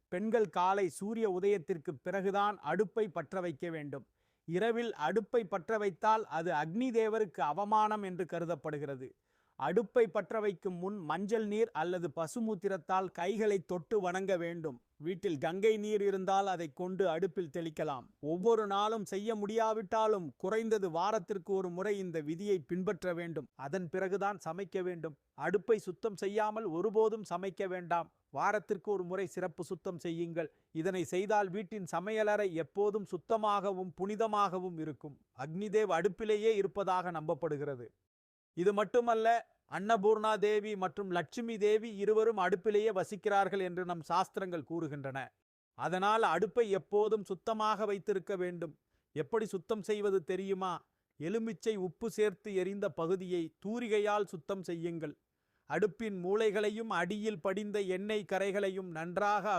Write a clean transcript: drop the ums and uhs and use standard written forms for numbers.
பெண்கள் காலை சூரிய உதயத்திற்கு பிறகுதான் அடுப்பை பற்ற வைக்க வேண்டும். இரவில் அடுப்பை பற்ற வைத்தால் அது அக்னி தேவருக்கு அவமானம் என்று கருதப்படுகிறது. அடுப்பை பற்ற வைக்கும் முன் மஞ்சள் நீர் அல்லது பசுமூத்திரத்தால் கைகளை தொட்டு வணங்க வேண்டும். வீட்டில் கங்கை நீர் இருந்தால் அதை கொண்டு அடுப்பில் தெளிக்கலாம். ஒவ்வொரு நாளும் செய்ய முடியாவிட்டாலும் குறைந்தது வாரத்திற்கு ஒரு முறை இந்த விதியை பின்பற்ற வேண்டும். அதன் பிறகுதான் சமைக்க வேண்டும். அடுப்பை சுத்தம் செய்யாமல் ஒருபோதும் சமைக்க வேண்டாம். வாரத்திற்கு ஒரு முறை சிறப்பு சுத்தம் செய்யுங்கள். இதனை செய்தால் வீட்டின் சமையலறை எப்போதும் சுத்தமாகவும் புனிதமாகவும் இருக்கும். அக்னிதேவ் அடுப்பிலேயே இருப்பதாக நம்பப்படுகிறது. இது மட்டுமல்ல, அன்னபூர்ணா தேவி மற்றும் லட்சுமி தேவி இருவரும் அடுப்பிலேயே வசிக்கிறார்கள் என்று நம் சாஸ்திரங்கள் கூறுகின்றன. அதனால் அடுப்பை எப்போதும் சுத்தமாக வைத்திருக்க வேண்டும். எப்படி சுத்தம் செய்வது தெரியுமா? எலுமிச்சை உப்பு சேர்த்து எரிந்த பகுதியை தூரிகையால் சுத்தம் செய்யுங்கள். அடுப்பின் மூலைகளையும் அடியில் படிந்த எண்ணெய் கரைகளையும் நன்றாக